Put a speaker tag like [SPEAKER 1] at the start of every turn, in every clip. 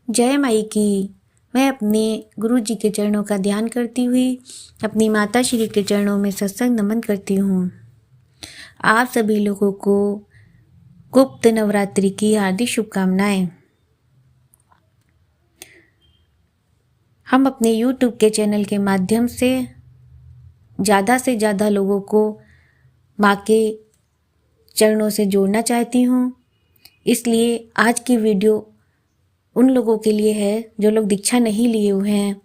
[SPEAKER 1] जय माई की। मैं अपने गुरु जी के चरणों का ध्यान करती हुई अपनी माता श्री के चरणों में सत्संग नमन करती हूँ। आप सभी लोगों को गुप्त नवरात्रि की हार्दिक शुभकामनाएं। हम अपने YouTube के चैनल के माध्यम से ज़्यादा लोगों को माँ के चरणों से जोड़ना चाहती हूँ। इसलिए आज की वीडियो उन लोगों के लिए है जो लोग दीक्षा नहीं लिए हुए हैं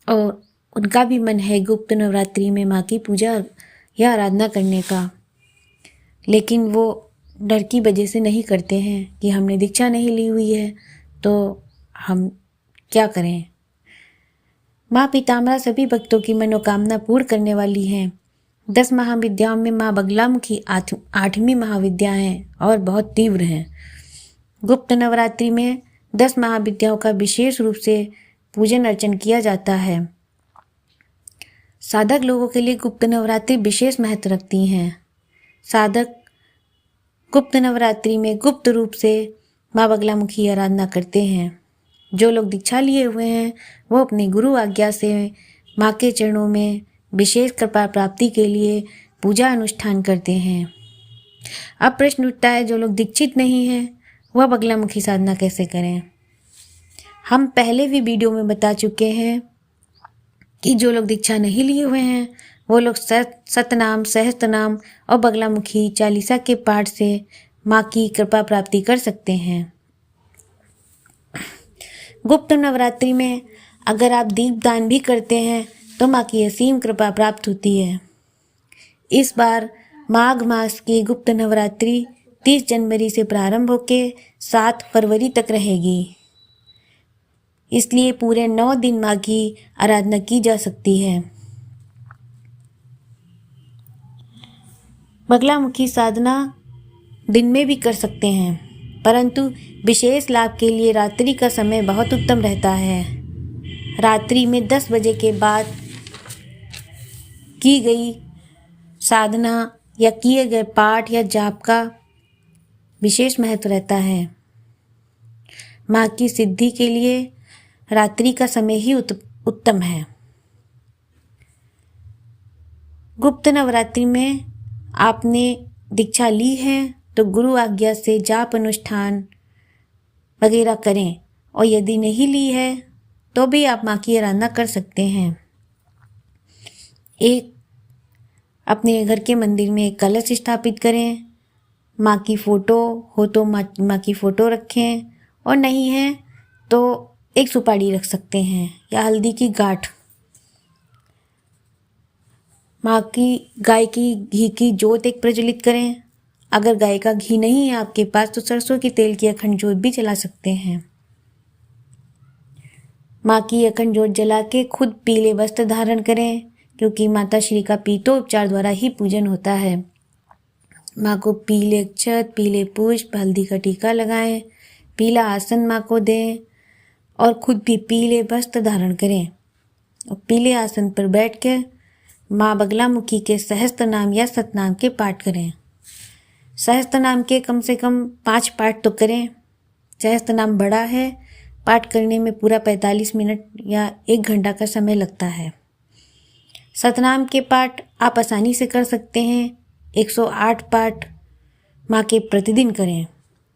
[SPEAKER 1] और उनका भी मन है गुप्त नवरात्रि में माँ की पूजा या आराधना करने का, लेकिन वो डर की वजह से नहीं करते हैं कि हमने दीक्षा नहीं ली हुई है तो हम क्या करें। माँ पीताम्बरा सभी भक्तों की मनोकामना पूर्ण करने वाली हैं। 10 महाविद्याओं में माँ बगलामुखी 8वीं महाविद्या है और बहुत तीव्र है। गुप्त नवरात्रि में 10 महाविद्याओं का विशेष रूप से पूजन अर्चन किया जाता है। साधक लोगों के लिए गुप्त नवरात्रि विशेष महत्व रखती हैं। साधक गुप्त नवरात्रि में गुप्त रूप से माँ बगलामुखी की आराधना करते हैं। जो लोग दीक्षा लिए हुए हैं वो अपनी गुरु आज्ञा से माँ के चरणों में विशेष कृपा प्राप्ति के लिए पूजा अनुष्ठान करते हैं। अब प्रश्न उठता है, जो लोग दीक्षित नहीं हैं वह बगलामुखी साधना कैसे करें। हम पहले भी वीडियो में बता चुके हैं कि जो लोग दीक्षा नहीं लिए हुए हैं वो लोग सतनाम, सहस्त्रनाम और बगलामुखी चालीसा के पाठ से माँ की कृपा प्राप्ति कर सकते हैं। गुप्त नवरात्रि में अगर आप दीपदान भी करते हैं तो माँ की असीम कृपा प्राप्त होती है। इस बार माघ मास की गुप्त नवरात्रि 30 जनवरी से प्रारंभ होकर 7 फरवरी तक रहेगी। इसलिए पूरे 9 दिन माँ की आराधना की जा सकती है। बगलामुखी साधना दिन में भी कर सकते हैं, परंतु विशेष लाभ के लिए रात्रि का समय बहुत उत्तम रहता है। रात्रि में 10 बजे के बाद की गई साधना या किए गए पाठ या जाप का विशेष महत्व रहता है। माँ की सिद्धि के लिए रात्रि का समय ही उत्तम है। गुप्त नवरात्रि में आपने दीक्षा ली है तो गुरु आज्ञा से जाप अनुष्ठान वगैरह करें, और यदि नहीं ली है तो भी आप माँ की आराधना कर सकते हैं। एक अपने घर के मंदिर में एक कलश स्थापित करें। माँ की फ़ोटो हो तो माँ की फ़ोटो रखें, और नहीं है तो एक सुपारी रख सकते हैं या हल्दी की गांठ। माँ की गाय की घी की जोत एक प्रज्वलित करें। अगर गाय का घी नहीं है आपके पास तो सरसों के तेल की अखंड जोत भी जला सकते हैं। माँ की अखंड जोत जला के खुद पीले वस्त्र धारण करें, क्योंकि माता श्री का पीतोपचार द्वारा ही पूजन होता है। माँ को पीले अक्षत, पीले पुष्प, हल्दी का टीका लगाएं, पीला आसन माँ को दें और खुद भी पीले वस्त्र धारण करें और पीले आसन पर बैठ के माँ बगलामुखी के सहस्त्र नाम या सतनाम के पाठ करें। सहस्त्र नाम के कम से कम 5 पाठ तो करें। सहस्त्र नाम बड़ा है, पाठ करने में पूरा 45 मिनट या 1 घंटा का समय लगता है। सतनाम के पाठ आप आसानी से कर सकते हैं। 108 पाठ माँ के प्रतिदिन करें।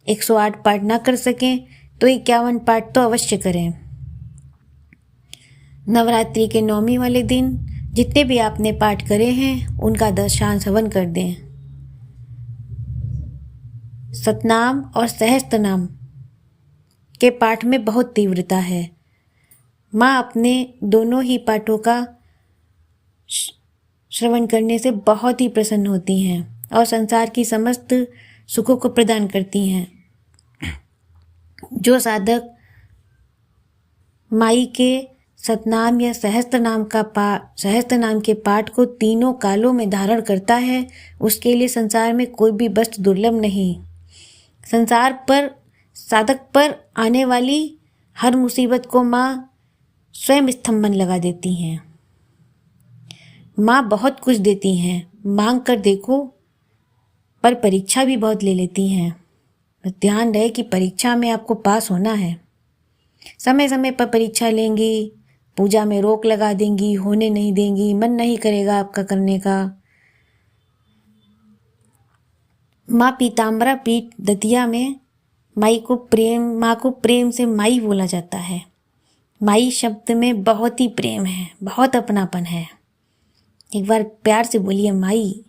[SPEAKER 1] 108 पाठ ना कर सकें तो 51 पाठ तो अवश्य करें। नवरात्रि के 9वीं वाले दिन जितने भी आपने पाठ करे हैं उनका दशांश हवन कर दें। सतनाम और सहस्त्रनाम के पाठ में बहुत तीव्रता है। माँ अपने दोनों ही पाठों का श्रवण करने से बहुत ही प्रसन्न होती हैं और संसार की समस्त सुखों को प्रदान करती हैं। जो साधक माई के सतनाम या सहस्त्र नाम के पाठ को तीनों कालों में धारण करता है उसके लिए संसार में कोई भी वस्तु दुर्लभ नहीं। संसार पर साधक पर आने वाली हर मुसीबत को माँ स्वयं स्तंभन लगा देती हैं। माँ बहुत कुछ देती हैं, मांग कर देखो, पर परीक्षा भी बहुत ले लेती हैं। ध्यान रहे कि परीक्षा में आपको पास होना है। समय समय पर परीक्षा लेंगी, पूजा में रोक लगा देंगी, होने नहीं देंगी, मन नहीं करेगा आपका करने का। माँ पीताम्बरा पीठ दतिया में माँ को प्रेम से माई बोला जाता है। माई शब्द में बहुत ही प्रेम है, बहुत अपनापन है। एक बार प्यार से बोलिए माई।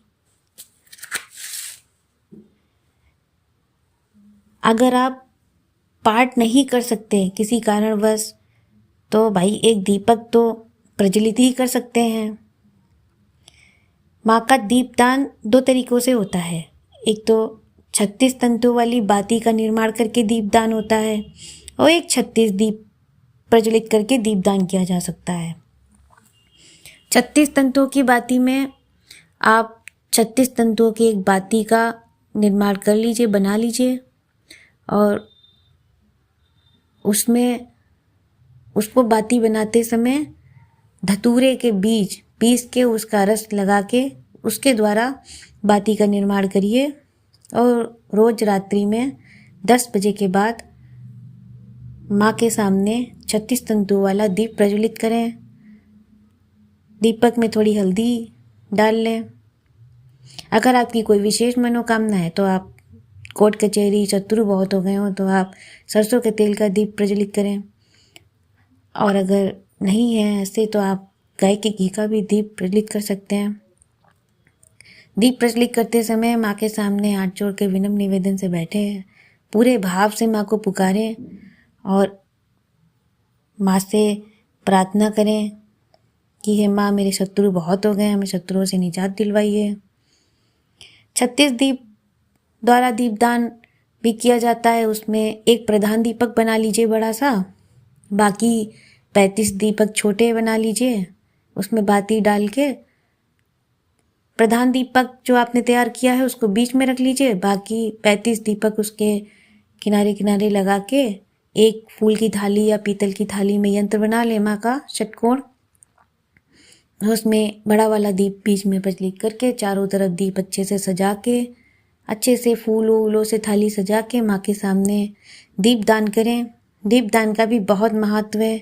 [SPEAKER 1] अगर आप पाठ नहीं कर सकते किसी कारणवश, तो भाई एक दीपक तो प्रज्वलित ही कर सकते हैं। माँ का दीपदान 2 तरीकों से होता है। एक तो 36 तंतु वाली बाती का निर्माण करके दीपदान होता है, और एक 36 दीप प्रज्वलित करके दीपदान किया जा सकता है। 36 तंतुओं की बाती में आप 36 तंतुओं की एक बाती का निर्माण कर लीजिए, बना लीजिए, और उसको बाती बनाते समय धतूरे के बीज पीस के उसका रस लगा के उसके द्वारा बाती का निर्माण करिए। और रोज रात्रि में 10 बजे के बाद माँ के सामने 36 तंतुओं वाला दीप प्रज्वलित करें। दीपक में थोड़ी हल्दी डाल लें। अगर आपकी कोई विशेष मनोकामना है तो आप कोर्ट कचहरी शत्रु बहुत हो गए हो तो आप सरसों के तेल का दीप प्रज्वलित करें, और अगर नहीं है ऐसे तो आप गाय के घी का भी दीप प्रज्वलित कर सकते हैं। दीप प्रज्वलित करते समय माँ के सामने हाथ जोड़ के विनम्र निवेदन से बैठे हैं, पूरे भाव से माँ को पुकारें और माँ से प्रार्थना करें कि हे माँ, मेरे शत्रु बहुत हो गए, हमें शत्रुओं से निजात दिलवाइए। 36 दीप द्वारा दीपदान भी किया जाता है। उसमें एक प्रधान दीपक बना लीजिए बड़ा सा, बाकी 35 दीपक छोटे बना लीजिए, उसमें बाती डाल के प्रधान दीपक जो आपने तैयार किया है उसको बीच में रख लीजिए, बाकी 35 दीपक उसके किनारे किनारे लगा के एक फूल की थाली या पीतल की थाली में यंत्र बना ले माँ का षटकोण, उसमें बड़ा वाला दीप बीच में प्रज्वलित करके चारों तरफ दीप अच्छे से सजा के, अच्छे से फूलों वूलों से थाली सजा के माँ के सामने दीपदान करें। दीपदान का भी बहुत महत्व है।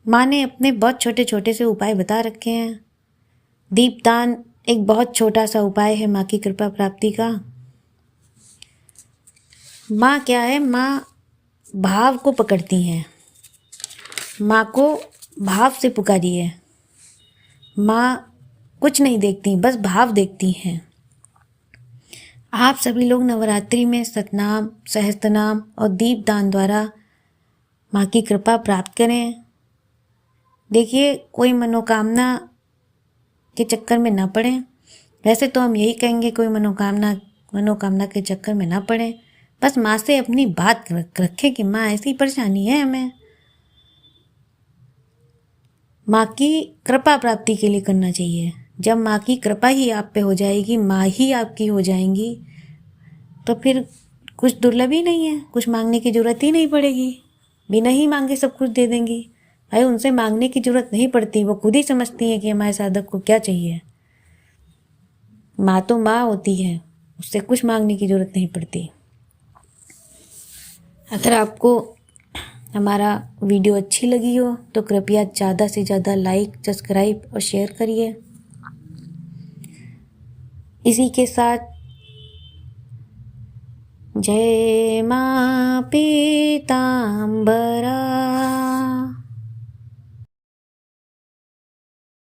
[SPEAKER 1] माँ ने अपने बहुत छोटे छोटे से उपाय बता रखे हैं। दीपदान एक बहुत छोटा सा उपाय है माँ की कृपा प्राप्ति का। माँ क्या है, माँ भाव को पकड़ती हैं। माँ को भाव से पुकारिए। माँ कुछ नहीं देखती, बस भाव देखती हैं। आप सभी लोग नवरात्रि में सतनाम, सहस्त्रनाम और दीपदान द्वारा माँ की कृपा प्राप्त करें। देखिए, कोई मनोकामना के चक्कर में ना पड़े। वैसे तो हम यही कहेंगे कोई मनोकामना के चक्कर में ना पड़े, बस माँ से अपनी बात रखें कि माँ ऐसी परेशानी है हमें। माँ की कृपा प्राप्ति के लिए करना चाहिए। जब माँ की कृपा ही आप पे हो जाएगी, माँ ही आपकी हो जाएंगी, तो फिर कुछ दुर्लभ ही नहीं है, कुछ मांगने की जरूरत ही नहीं पड़ेगी। बिना ही मांगे सब कुछ दे देंगी। भाई, उनसे मांगने की जरूरत नहीं पड़ती, वो खुद ही समझती है कि हमारे साधक को क्या चाहिए। माँ तो माँ होती है, उससे कुछ मांगने की जरूरत नहीं पड़ती। अगर आपको हमारा वीडियो अच्छी लगी हो तो कृपया ज़्यादा से ज़्यादा लाइक, सब्सक्राइब और शेयर करिए। इसी के साथ जय माँ पीताम्बरा।